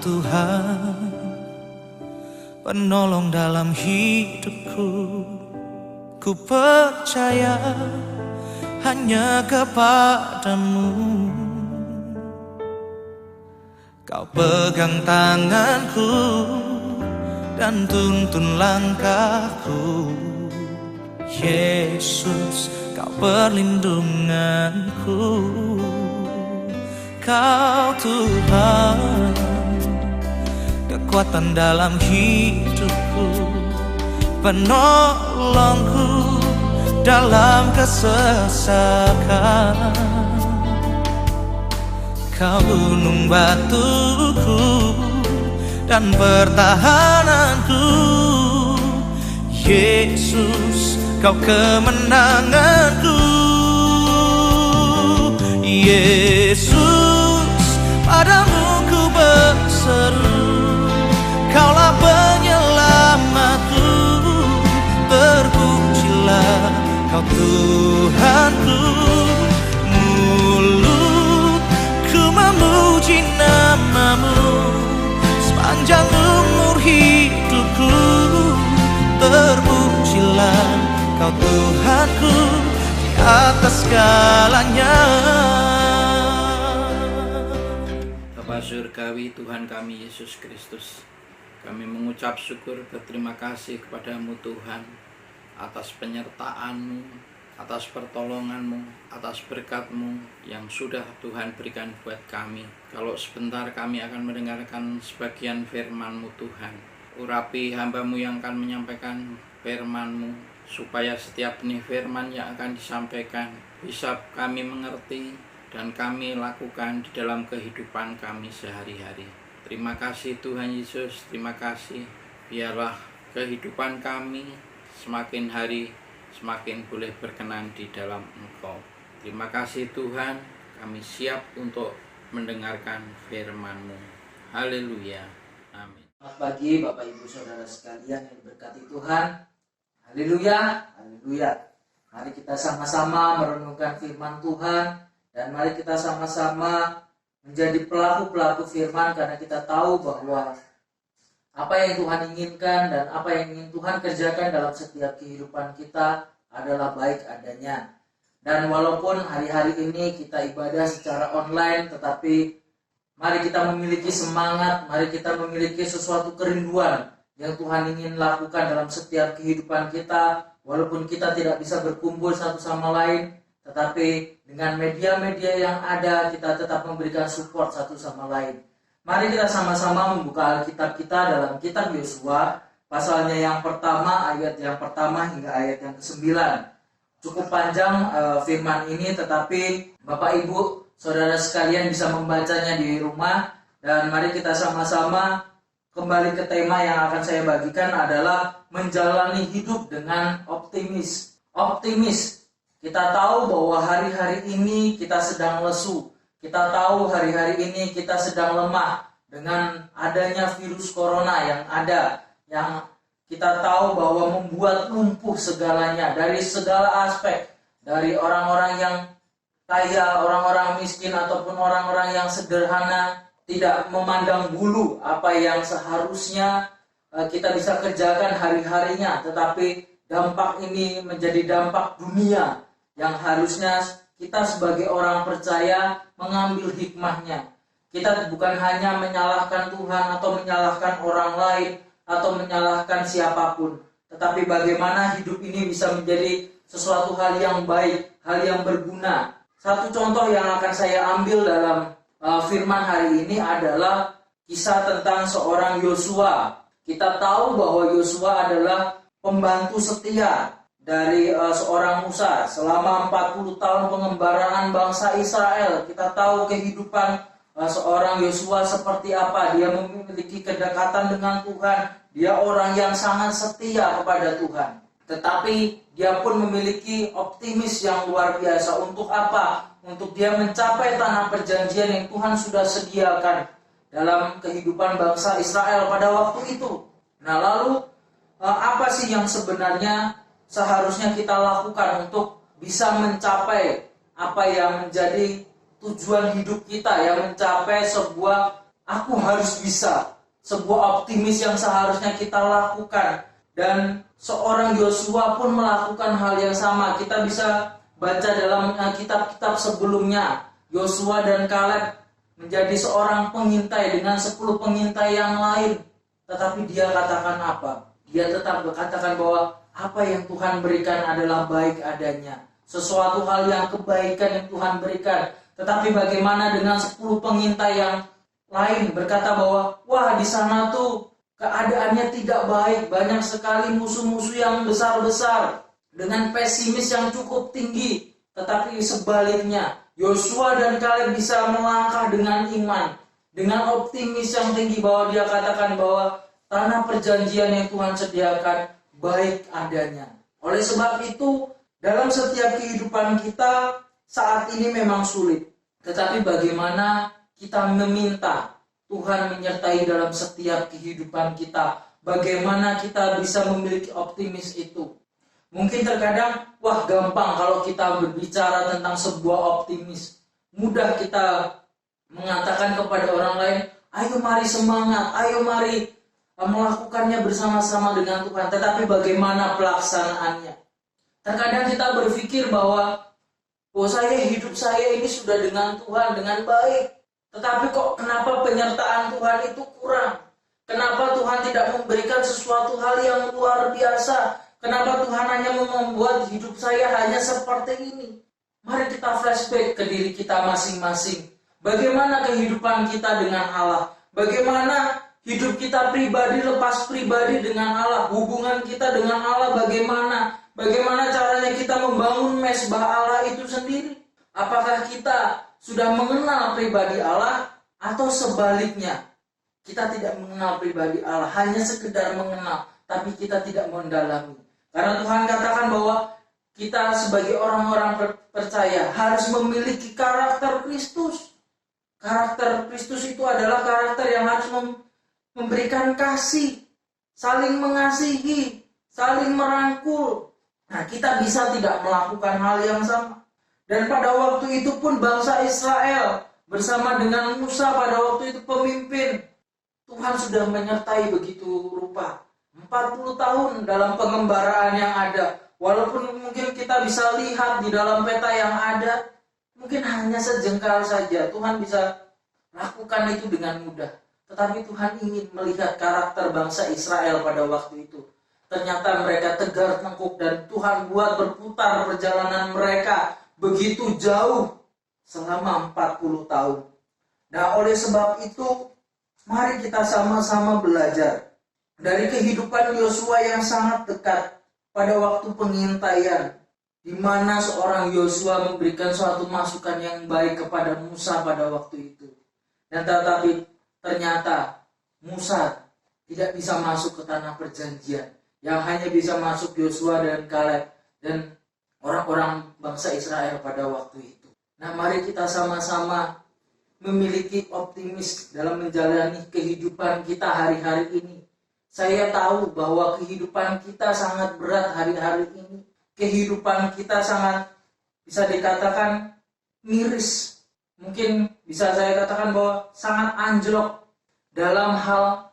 Tuhan, penolong dalam hidupku. Ku percaya hanya kepadamu. Kau pegang tanganku dan tuntun langkahku. Yesus, Kau perlindunganku. Kau Tuhan, kekuatan dalam hidupku, penolongku dalam kesesakan. Kau gunung batuku dan pertahananku. Yesus, Kau kemenanganku. Yesus, padamu ku berseru, Kaulah penyelamatku. Terpujilah Kau Tuhanku. Mulutku memuji nama-Mu sepanjang umur hidupku. Terpujilah Kau Tuhanku di atas segalanya. Bapa surgawi, Tuhan kami Yesus Kristus, kami mengucap syukur berterima kasih kepadamu Tuhan atas penyertaan-Mu, atas pertolongan-Mu, atas berkat-Mu yang sudah Tuhan berikan buat kami. Kalau sebentar kami akan mendengarkan sebagian firman-Mu Tuhan, urapi hamba-Mu yang akan menyampaikan firman-Mu, supaya setiap benih firman yang akan disampaikan bisa kami mengerti dan kami lakukan di dalam kehidupan kami sehari-hari. Terima kasih Tuhan Yesus, terima kasih. Biarlah kehidupan kami semakin hari semakin boleh berkenan di dalam Engkau. Terima kasih Tuhan, kami siap untuk mendengarkan firman-Mu. Haleluya, amin. Selamat pagi Bapak Ibu Saudara sekalian yang diberkati Tuhan. Haleluya, haleluya. Mari kita sama-sama merenungkan firman Tuhan, dan mari kita sama-sama menjadi pelaku-pelaku firman, karena kita tahu bahwa apa yang Tuhan inginkan dan apa yang ingin Tuhan kerjakan dalam setiap kehidupan kita adalah baik adanya. Dan walaupun hari-hari ini kita ibadah secara online, tetapi mari kita memiliki semangat, mari kita memiliki sesuatu kerinduan yang Tuhan ingin lakukan dalam setiap kehidupan kita. Walaupun kita tidak bisa berkumpul satu sama lain, tetapi dengan media-media yang ada kita tetap memberikan support satu sama lain. Mari kita sama-sama membuka Alkitab kita dalam kitab Yosua, pasalnya yang pertama, ayat yang pertama hingga ayat yang ke-9. Cukup panjang firman ini, tetapi Bapak Ibu Saudara sekalian bisa membacanya di rumah. Dan mari kita sama-sama kembali ke tema yang akan saya bagikan adalah menjalani hidup dengan optimis. Optimis. Kita tahu bahwa hari-hari ini kita sedang lesu. Kita tahu hari-hari ini kita sedang lemah dengan adanya virus corona yang ada, yang kita tahu bahwa membuat lumpuh segalanya dari segala aspek, dari orang-orang yang kaya, orang-orang miskin, ataupun orang-orang yang sederhana, tidak memandang bulu apa yang seharusnya kita bisa kerjakan hari-harinya, tetapi dampak ini menjadi dampak dunia yang harusnya kita sebagai orang percaya mengambil hikmahnya. Kita bukan hanya menyalahkan Tuhan atau menyalahkan orang lain atau menyalahkan siapapun, tetapi bagaimana hidup ini bisa menjadi sesuatu hal yang baik, hal yang berguna. Satu contoh yang akan saya ambil dalam firman hari ini adalah kisah tentang seorang Yosua. Kita tahu bahwa Yosua adalah pembantu setia dari seorang Musa selama 40 tahun pengembaraan bangsa Israel. Kita tahu kehidupan seorang Yosua seperti apa. Dia memiliki kedekatan dengan Tuhan. Dia orang yang sangat setia kepada Tuhan. Tetapi dia pun memiliki optimis yang luar biasa. Untuk apa? Untuk dia mencapai tanah perjanjian yang Tuhan sudah sediakan dalam kehidupan bangsa Israel pada waktu itu. Nah, lalu apa sih yang sebenarnya seharusnya kita lakukan untuk bisa mencapai apa yang menjadi tujuan hidup kita, yang mencapai sebuah aku harus bisa. Sebuah optimis yang seharusnya kita lakukan. Dan seorang Yosua pun melakukan hal yang sama. Kita bisa baca dalam kitab-kitab sebelumnya. Yosua dan Kaleb menjadi seorang pengintai dengan 10 pengintai yang lain. Tetapi dia katakan apa? Dia tetap berkatakan bahwa apa yang Tuhan berikan adalah baik adanya. Sesuatu hal yang kebaikan yang Tuhan berikan. Tetapi bagaimana dengan 10 pengintai yang lain berkata bahwa wah, di sana tuh keadaannya tidak baik, banyak sekali musuh-musuh yang besar-besar dengan pesimis yang cukup tinggi. Tetapi sebaliknya, Yosua dan Kaleb bisa melangkah dengan iman, dengan optimis yang tinggi, bahwa dia katakan bahwa tanah perjanjian yang Tuhan sediakan baik adanya. Oleh sebab itu, dalam setiap kehidupan kita saat ini memang sulit. Tetapi bagaimana kita meminta Tuhan menyertai dalam setiap kehidupan kita. Bagaimana kita bisa memiliki optimis itu. Mungkin terkadang, wah gampang kalau kita berbicara tentang sebuah optimis. Mudah kita mengatakan kepada orang lain, ayo mari semangat, ayo mari melakukannya bersama-sama dengan Tuhan. Tetapi bagaimana pelaksanaannya? Terkadang kita berpikir bahwa hidup saya ini sudah dengan Tuhan, dengan baik. Tetapi kok kenapa penyertaan Tuhan itu kurang? Kenapa Tuhan tidak memberikan sesuatu hal yang luar biasa? Kenapa Tuhan hanya membuat hidup saya hanya seperti ini? Mari kita flashback ke diri kita masing-masing. Bagaimana kehidupan kita dengan Allah? Bagaimana hidup kita pribadi lepas pribadi dengan Allah? Hubungan kita dengan Allah bagaimana? Bagaimana caranya kita membangun mesbah Allah itu sendiri? Apakah kita sudah mengenal pribadi Allah atau sebaliknya? Kita tidak mengenal pribadi Allah, hanya sekedar mengenal, tapi kita tidak mendalami. Karena Tuhan katakan bahwa kita sebagai orang-orang percaya harus memiliki karakter Kristus. Karakter Kristus itu adalah karakter yang harus memberikan kasih, saling mengasihi, saling merangkul. Nah, kita bisa tidak melakukan hal yang sama. Dan pada waktu itu pun bangsa Israel bersama dengan Musa pada waktu itu pemimpin, Tuhan sudah menyertai begitu rupa. 40 tahun dalam pengembaraan yang ada. Walaupun mungkin kita bisa lihat di dalam peta yang ada, mungkin hanya sejengkal saja. Tuhan bisa lakukan itu dengan mudah. Tetapi Tuhan ingin melihat karakter bangsa Israel pada waktu itu. Ternyata mereka tegar tengkuk dan Tuhan buat berputar perjalanan mereka begitu jauh selama 40 tahun. Nah, oleh sebab itu, mari kita sama-sama belajar dari kehidupan Yosua yang sangat dekat pada waktu pengintaian, di mana seorang Yosua memberikan suatu masukan yang baik kepada Musa pada waktu itu. Dan tetapi ternyata Musa tidak bisa masuk ke tanah perjanjian. Yang hanya bisa masuk Yosua dan Kaleb dan orang-orang bangsa Israel pada waktu itu. Nah, mari kita sama-sama memiliki optimis dalam menjalani kehidupan kita hari-hari ini. Saya tahu bahwa kehidupan kita sangat berat hari-hari ini. Kehidupan kita sangat, bisa dikatakan, miris. Mungkin bisa saya katakan bahwa sangat anjlok dalam hal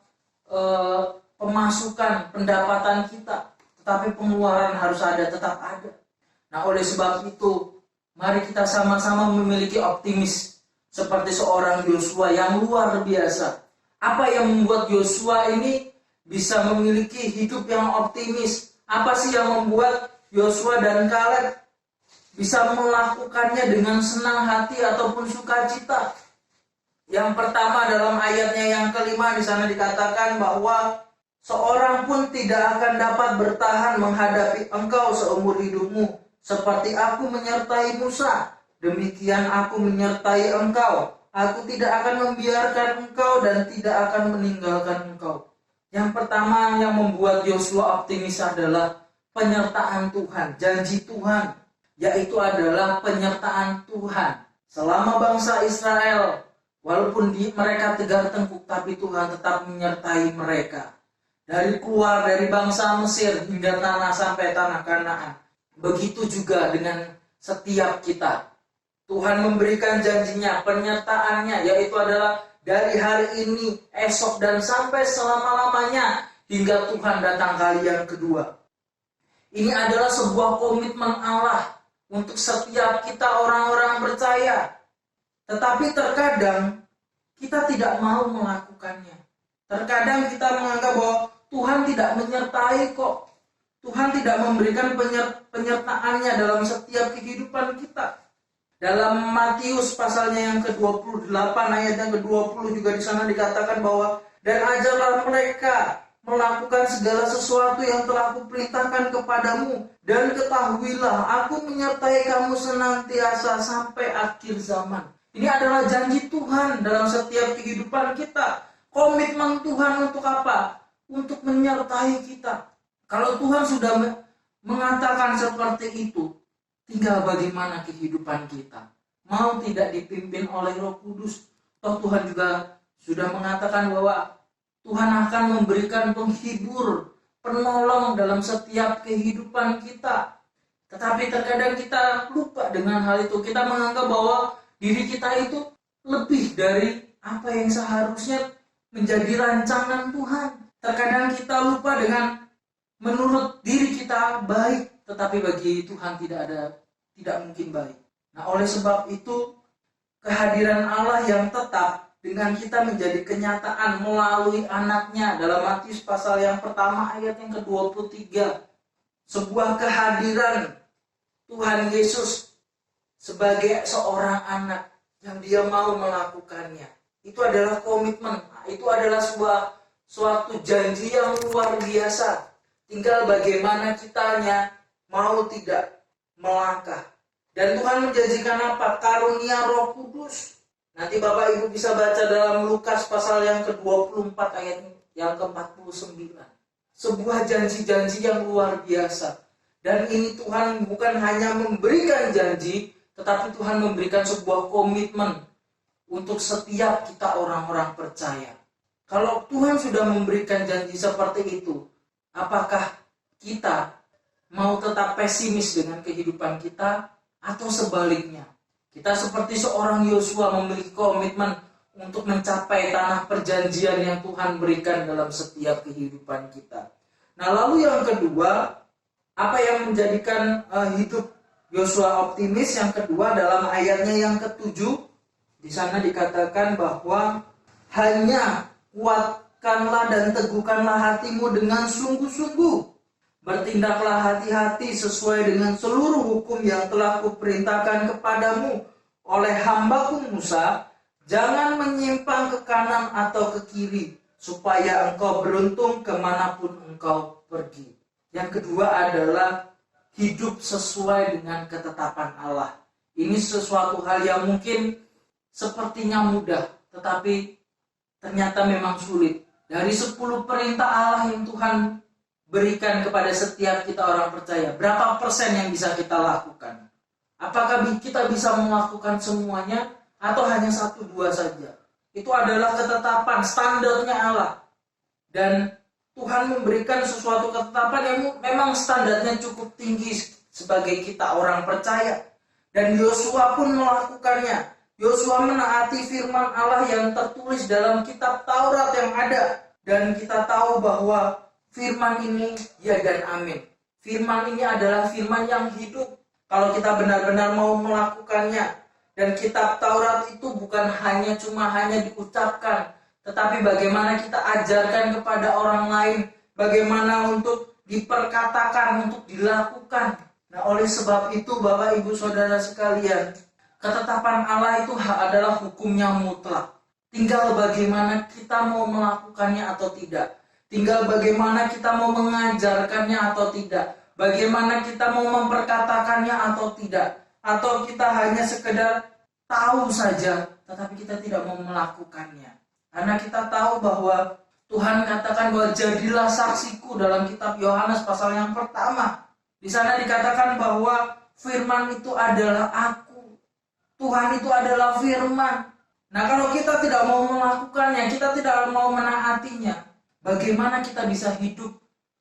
pemasukan, pendapatan kita. Tetapi pengeluaran harus ada, tetap ada. Nah, oleh sebab itu, mari kita sama-sama memiliki optimis seperti seorang Yosua yang luar biasa. Apa yang membuat Yosua ini bisa memiliki hidup yang optimis? Apa sih yang membuat Yosua dan Kaleb bisa melakukannya dengan senang hati ataupun sukacita? Yang pertama, dalam ayatnya yang kelima di sana dikatakan bahwa seorang pun tidak akan dapat bertahan menghadapi engkau seumur hidupmu. Seperti aku menyertai Musa, demikian aku menyertai engkau. Aku tidak akan membiarkan engkau dan tidak akan meninggalkan engkau. Yang pertama yang membuat Yosua optimis adalah penyertaan Tuhan, janji Tuhan, yaitu adalah penyertaan Tuhan. Selama bangsa Israel, walaupun mereka tegar tengkuk, tapi Tuhan tetap menyertai mereka. Dari keluar dari bangsa Mesir hingga sampai tanah Kanaan. Begitu juga dengan setiap kita. Tuhan memberikan janjinya, penyertaannya, yaitu adalah dari hari ini, esok, dan sampai selama-lamanya hingga Tuhan datang kali yang kedua. Ini adalah sebuah komitmen Allah untuk setiap kita orang-orang percaya. Tetapi terkadang kita tidak mau melakukannya. Terkadang kita menganggap bahwa Tuhan tidak menyertai kok. Tuhan tidak memberikan penyertaannya dalam setiap kehidupan kita. Dalam Matius pasalnya yang ke-28 ayat yang ke-20 juga di sana dikatakan bahwa dan ajarlah mereka melakukan segala sesuatu yang telah kuperintahkan kepadamu dan ketahuilah aku menyertai kamu senantiasa sampai akhir zaman. Ini adalah janji Tuhan dalam setiap kehidupan kita. Komitmen Tuhan untuk apa? Untuk menyertai kita. Kalau Tuhan sudah mengatakan seperti itu, tinggal bagaimana kehidupan kita. Mau tidak dipimpin oleh Roh Kudus. Toh Tuhan juga sudah mengatakan bahwa Tuhan akan memberikan penghibur, penolong dalam setiap kehidupan kita. Tetapi terkadang kita lupa dengan hal itu. Kita menganggap bahwa diri kita itu lebih dari apa yang seharusnya menjadi rancangan Tuhan. Terkadang kita lupa dengan menurut diri kita baik, tetapi bagi Tuhan tidak mungkin baik. Nah, oleh sebab itu kehadiran Allah yang tetap dengan kita menjadi kenyataan melalui anaknya dalam Matius pasal yang pertama ayat yang ke-23. Sebuah kehadiran Tuhan Yesus sebagai seorang anak yang dia mau melakukannya. Itu adalah komitmen, itu adalah suatu janji yang luar biasa. Tinggal bagaimana kitanya mau tidak melangkah. Dan Tuhan menjanjikan apa? Karunia Roh Kudus. Nanti Bapak Ibu bisa baca dalam Lukas pasal yang ke-24 ayat yang ke-49. Sebuah janji-janji yang luar biasa. Dan ini Tuhan bukan hanya memberikan janji, tetapi Tuhan memberikan sebuah komitmen untuk setiap kita orang-orang percaya. Kalau Tuhan sudah memberikan janji seperti itu, apakah kita mau tetap pesimis dengan kehidupan kita atau sebaliknya? Kita seperti seorang Yosua memiliki komitmen untuk mencapai tanah perjanjian yang Tuhan berikan dalam setiap kehidupan kita. Nah, lalu yang kedua, apa yang menjadikan hidup Yosua optimis? Yang kedua dalam ayatnya yang ke-7, di sana dikatakan bahwa hanya kuatkanlah dan teguhkanlah hatimu dengan sungguh-sungguh. Bertindaklah hati-hati sesuai dengan seluruh hukum yang telah kuperintahkan kepadamu oleh hambaku Musa. Jangan menyimpang ke kanan atau ke kiri, supaya engkau beruntung kemanapun engkau pergi. Yang kedua adalah hidup sesuai dengan ketetapan Allah. Ini sesuatu hal yang mungkin sepertinya mudah, tetapi ternyata memang sulit. Dari 10 perintah Allah yang Tuhan berikan kepada setiap kita orang percaya, berapa persen yang bisa kita lakukan? Apakah kita bisa melakukan semuanya atau hanya 1-2 saja? Itu adalah ketetapan, standarnya Allah. Dan Tuhan memberikan sesuatu ketetapan yang memang standarnya cukup tinggi sebagai kita orang percaya. Dan Yosua pun melakukannya. Yosua menaati firman Allah yang tertulis dalam kitab Taurat yang ada. Dan kita tahu bahwa firman ini ya dan amin. Firman ini adalah firman yang hidup. Kalau kita benar-benar mau melakukannya. Dan kitab Taurat itu bukan hanya diucapkan, tetapi bagaimana kita ajarkan kepada orang lain, bagaimana untuk diperkatakan, untuk dilakukan. Nah, oleh sebab itu Bapak Ibu Saudara sekalian, ketetapan Allah itu adalah hukumnya mutlak. Tinggal bagaimana kita mau melakukannya atau tidak. Tinggal bagaimana kita mau mengajarkannya atau tidak. Bagaimana kita mau memperkatakannya atau tidak. Atau kita hanya sekedar tahu saja, tetapi kita tidak mau melakukannya. Karena kita tahu bahwa Tuhan katakan bahwa jadilah saksiku dalam kitab Yohanes pasal yang pertama. Di sana dikatakan bahwa firman itu adalah aku. Tuhan itu adalah firman. Nah, kalau kita tidak mau melakukannya, kita tidak mau menaatinya, bagaimana kita bisa hidup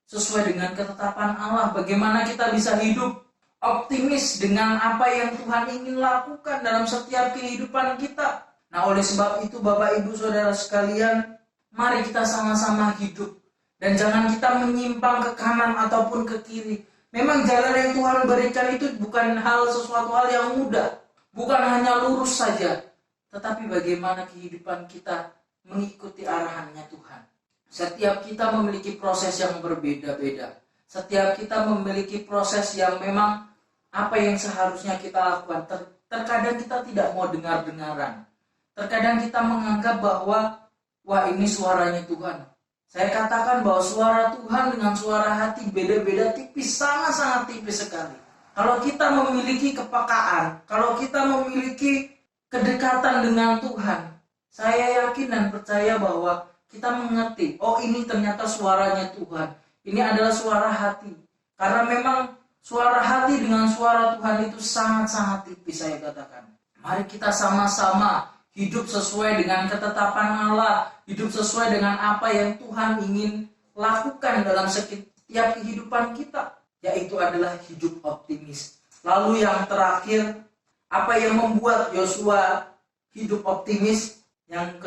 sesuai dengan ketetapan Allah? Bagaimana kita bisa hidup optimis dengan apa yang Tuhan ingin lakukan dalam setiap kehidupan kita. Nah, oleh sebab itu Bapak Ibu Saudara sekalian, mari kita sama-sama hidup. Dan jangan kita menyimpang ke kanan ataupun ke kiri. Memang jalan yang Tuhan berikan itu bukan sesuatu hal yang mudah. Bukan hanya lurus saja. Tetapi bagaimana kehidupan kita mengikuti arahannya Tuhan. Setiap kita memiliki proses yang berbeda-beda. Setiap kita memiliki proses yang memang apa yang seharusnya kita lakukan. Terkadang kita tidak mau dengar-dengaran. Terkadang kita menganggap bahwa, wah ini suaranya Tuhan. Saya katakan bahwa suara Tuhan dengan suara hati beda-beda tipis, sangat-sangat tipis sekali. Kalau kita memiliki kepekaan, kalau kita memiliki kedekatan dengan Tuhan, saya yakin dan percaya bahwa kita mengerti, oh ini ternyata suaranya Tuhan. Ini adalah suara hati. Karena memang suara hati dengan suara Tuhan itu sangat-sangat tipis, saya katakan. Mari kita sama-sama hidup sesuai dengan ketetapan Allah, hidup sesuai dengan apa yang Tuhan ingin lakukan dalam setiap kehidupan kita, yaitu adalah hidup optimis. Lalu yang terakhir, apa yang membuat Yosua hidup optimis? Yang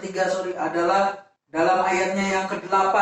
ketiga adalah dalam ayatnya yang ke-8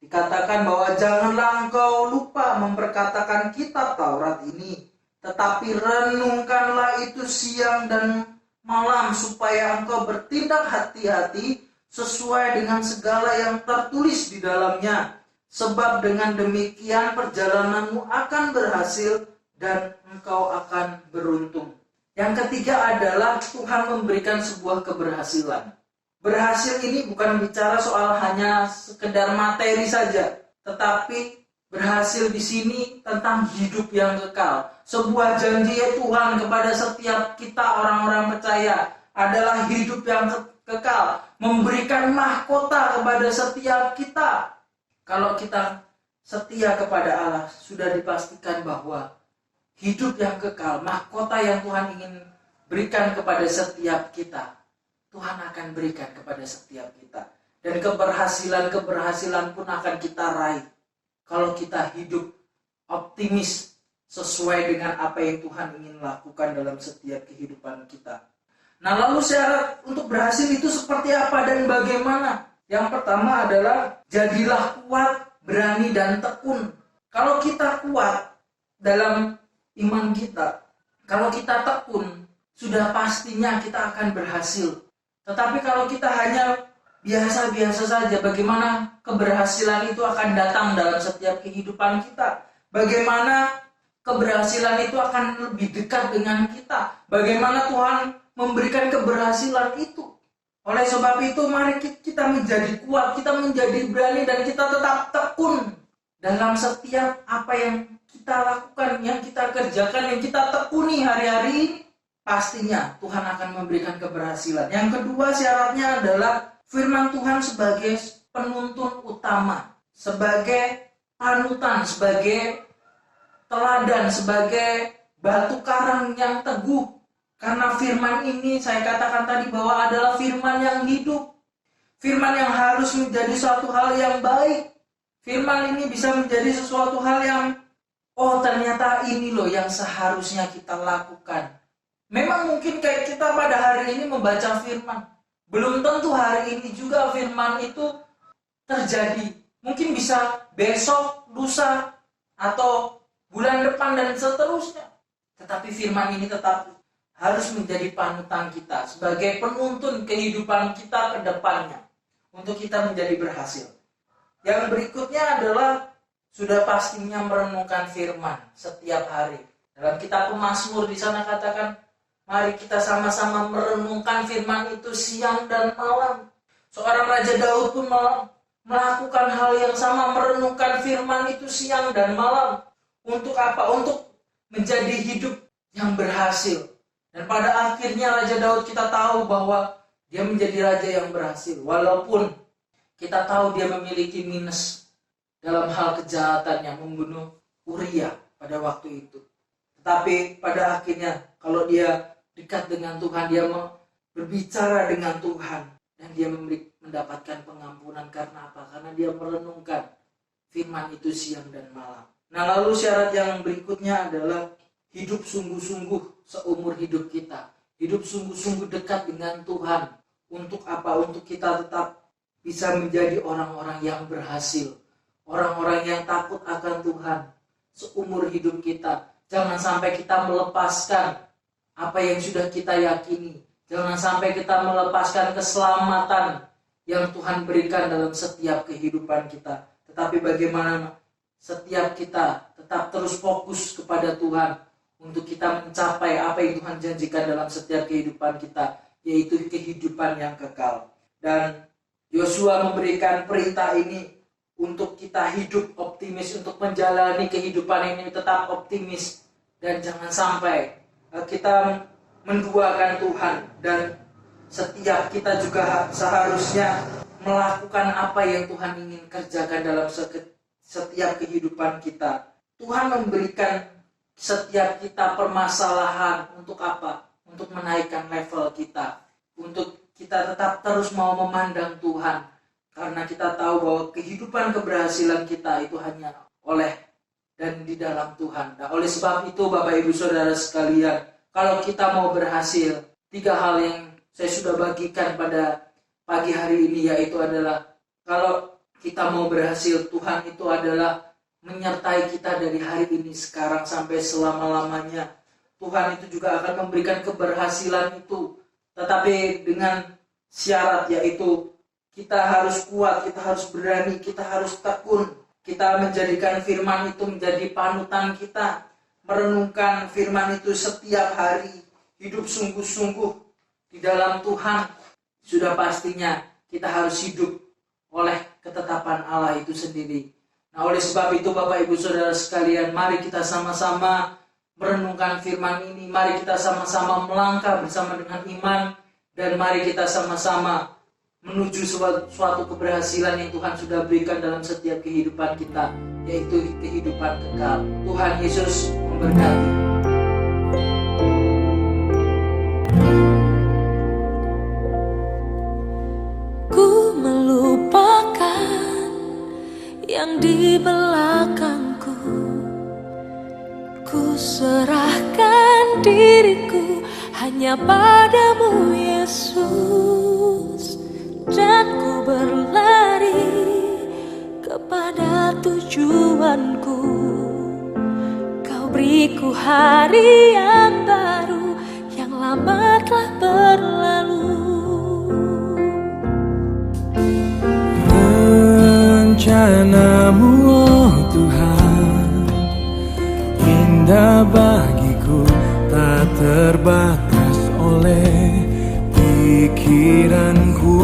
dikatakan bahwa janganlah engkau lupa memperkatakan kitab Taurat ini, tetapi renungkanlah itu siang dan malam supaya engkau bertindak hati-hati sesuai dengan segala yang tertulis di dalamnya. Sebab dengan demikian perjalananmu akan berhasil dan engkau akan beruntung. Yang ketiga adalah Tuhan memberikan sebuah keberhasilan. Berhasil ini bukan bicara soal hanya sekedar materi saja, tetapi berhasil di sini tentang hidup yang kekal. Sebuah janji Tuhan kepada setiap kita orang-orang percaya adalah hidup yang kekal, memberikan mahkota kepada setiap kita. Kalau kita setia kepada Allah, sudah dipastikan bahwa hidup yang kekal, mahkota yang Tuhan ingin berikan kepada setiap kita, Tuhan akan berikan kepada setiap kita. Dan keberhasilan pun akan kita raih kalau kita hidup optimis sesuai dengan apa yang Tuhan ingin lakukan dalam setiap kehidupan kita. Nah, lalu syarat untuk berhasil itu seperti apa dan bagaimana? Yang pertama adalah jadilah kuat, berani dan tekun. Kalau kita kuat dalam iman kita, kalau kita tekun, sudah pastinya kita akan berhasil. Tetapi kalau kita hanya biasa-biasa saja, bagaimana keberhasilan itu akan datang dalam setiap kehidupan kita? Bagaimana keberhasilan itu akan lebih dekat dengan kita? Bagaimana Tuhan memberikan keberhasilan itu? Oleh sebab itu, mari kita menjadi kuat, kita menjadi berani, dan kita tetap tekun dalam setiap apa yang kita lakukan, yang kita kerjakan, yang kita tekuni hari-hari ini. Pastinya Tuhan akan memberikan keberhasilan. Yang kedua syaratnya adalah firman Tuhan sebagai penuntun utama, sebagai panutan, sebagai teladan, sebagai batu karang yang teguh. Karena firman ini saya katakan tadi bahwa adalah firman yang hidup. Firman yang harus menjadi suatu hal yang baik. Firman ini bisa menjadi sesuatu hal yang, oh ternyata ini loh yang seharusnya kita lakukan. Memang mungkin kayak kita pada hari ini membaca firman, belum tentu hari ini juga firman itu terjadi. Mungkin bisa besok, lusa, atau bulan depan dan seterusnya. Tetapi firman ini tetap harus menjadi panutan kita sebagai penuntun kehidupan kita ke depannya untuk kita menjadi berhasil. Yang berikutnya adalah sudah pastinya merenungkan firman setiap hari. Dalam kitab Mazmur di sana katakan, mari kita sama-sama merenungkan firman itu siang dan malam. Seorang Raja Daud pun melakukan hal yang sama, merenungkan firman itu siang dan malam. Untuk apa? Untuk menjadi hidup yang berhasil. Dan pada akhirnya Raja Daud kita tahu bahwa dia menjadi raja yang berhasil. Walaupun kita tahu dia memiliki minus dalam hal kejahatannya, membunuh Uria pada waktu itu. Tetapi pada akhirnya kalau dia dekat dengan Tuhan, dia berbicara dengan Tuhan, dan dia mendapatkan pengampunan. Karena apa? Karena dia merenungkan firman itu siang dan malam. Nah, lalu syarat yang berikutnya adalah hidup sungguh-sungguh seumur hidup kita. Hidup sungguh-sungguh dekat dengan Tuhan. Untuk apa? Untuk kita tetap bisa menjadi orang-orang yang berhasil. Orang-orang yang takut akan Tuhan seumur hidup kita. Jangan sampai kita melepaskan apa yang sudah kita yakini. Jangan sampai kita melepaskan keselamatan yang Tuhan berikan dalam setiap kehidupan kita. Tetapi bagaimana setiap kita tetap terus fokus kepada Tuhan untuk kita mencapai apa yang Tuhan janjikan dalam setiap kehidupan kita, yaitu kehidupan yang kekal. Dan Yosua memberikan perintah ini untuk kita hidup optimis, untuk menjalani kehidupan ini tetap optimis, dan jangan sampai kita menduakan Tuhan. Dan setiap kita juga seharusnya melakukan apa yang Tuhan ingin kerjakan dalam setiap kehidupan kita. Tuhan memberikan setiap kita permasalahan untuk apa? Untuk menaikkan level kita, untuk kita tetap terus mau memandang Tuhan, karena kita tahu bahwa kehidupan keberhasilan kita itu hanya oleh dan di dalam Tuhan. Nah, oleh sebab itu Bapak Ibu Saudara sekalian, kalau kita mau berhasil, 3 hal yang saya sudah bagikan pada pagi hari ini, yaitu adalah kalau kita mau berhasil, Tuhan itu adalah menyertai kita dari hari ini sekarang sampai selama-lamanya. Tuhan itu juga akan memberikan keberhasilan itu, tetapi dengan syarat, yaitu kita harus kuat, kita harus berani, kita harus tekun. Kita menjadikan firman itu menjadi panutan kita, merenungkan firman itu setiap hari, hidup sungguh-sungguh di dalam Tuhan. Sudah pastinya kita harus hidup oleh ketetapan Allah itu sendiri. Nah, oleh sebab itu Bapak Ibu Saudara sekalian, mari kita sama-sama merenungkan firman ini. Mari kita sama-sama melangkah bersama dengan iman, dan mari kita sama-sama menuju suatu keberhasilan yang Tuhan sudah berikan dalam setiap kehidupan kita, yaitu kehidupan kekal. Tuhan Yesus memberkati. Ku melupakan yang di belakangku, ku serahkan diriku hanya padamu Yesus, dan ku berlari kepada tujuanku. Kau beriku hari yang baru, yang lama telah berlalu. Rencanamu, oh Tuhan, indah bagiku, tak terbatas oleh pikiranku.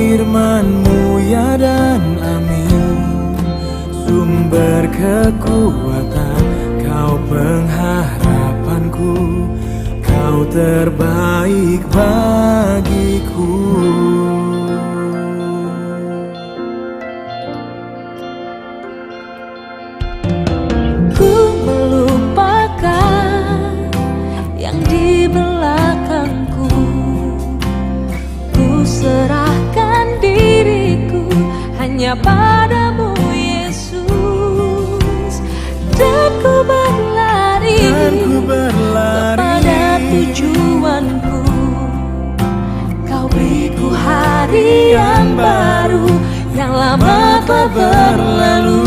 Firman-Mu ya dan amin, sumber kekuatan, Kau pengharapanku, Kau terbaik bagiku. Serahkan diriku hanya padamu Yesus, dan ku berlari kepada tujuanku. Kau beriku hari yang baru, yang lama telah berlalu.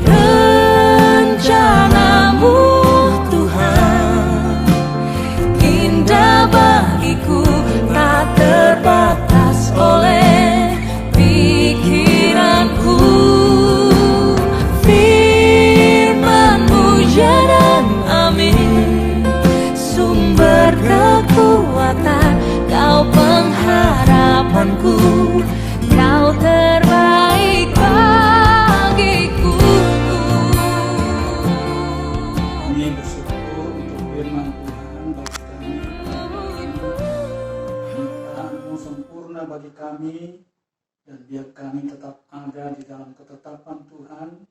Rencanamu bagiku tak terbatas oleh pikiranku. Firman-Mu ya dan amin, sumber kekuatan, Kau pengharapanku, Kau terbaik bagiku. Kami bersyukur untuk firman Tuhan bagi kami. Firman-Mu sempurna bagi kami, dan biar kami tetap ada di dalam ketetapan Tuhan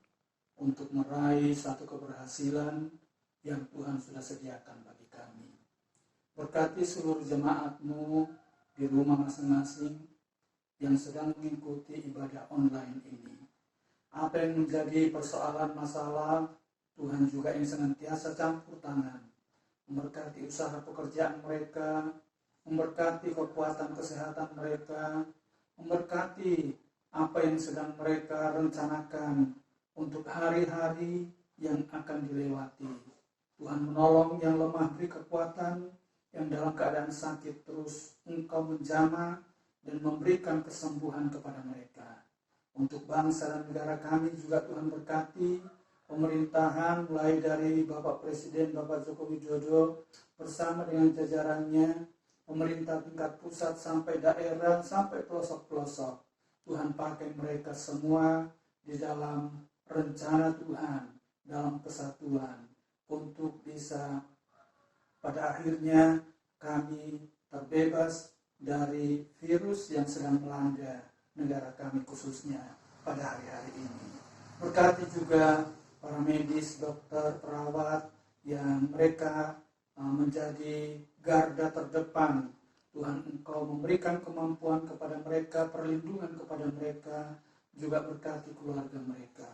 untuk meraih satu keberhasilan yang Tuhan sudah sediakan bagi kami. Berkati seluruh jemaat-Mu di rumah masing-masing, yang sedang mengikuti ibadah online ini. Apa yang menjadi persoalan masalah, Tuhan juga yang senantiasa campur tangan, memberkati usaha pekerjaan mereka, memberkati kekuatan kesehatan mereka, memberkati apa yang sedang mereka rencanakan untuk hari-hari yang akan dilewati. Tuhan menolong yang lemah, beri kekuatan, yang dalam keadaan sakit terus Engkau menjamah dan memberikan kesembuhan kepada mereka. Untuk bangsa dan negara kami juga Tuhan berkati, pemerintahan mulai dari Bapak Presiden Bapak Joko Widodo bersama dengan jajarannya, pemerintah tingkat pusat sampai daerah, sampai pelosok-pelosok. Tuhan pakai mereka semua di dalam rencana Tuhan, dalam kesatuan, untuk bisa pada akhirnya kami terbebas dari virus yang sedang melanda negara kami khususnya pada hari-hari ini. Berkati juga para medis, dokter, perawat yang mereka menjadi garda terdepan. Tuhan, Engkau memberikan kemampuan kepada mereka, perlindungan kepada mereka, juga berkati keluarga mereka.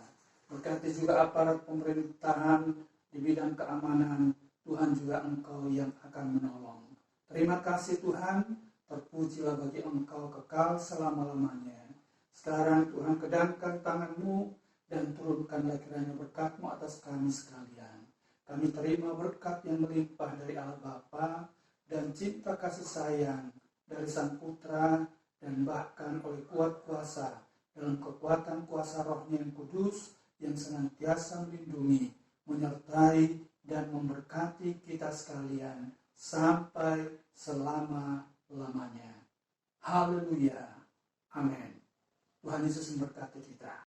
Berkati juga aparat pemerintahan di bidang keamanan. Tuhan, juga Engkau yang akan menolong. Terima kasih Tuhan, terpujilah bagi Engkau kekal selama-lamanya. Sekarang Tuhan, kedangkan tangan-Mu dan turunkanlah kiranya berkat-Mu atas kami sekalian. Kami terima berkat yang melimpah dari Allah Bapa dan cinta kasih sayang dari Sang Putra, dan bahkan oleh kuat kuasa dalam kekuatan kuasa Roh-Nya yang kudus yang senantiasa melindungi, menyertai dan memberkati kita sekalian sampai selama-lamanya. Haleluya. Amin. Tuhan Yesus memberkati kita.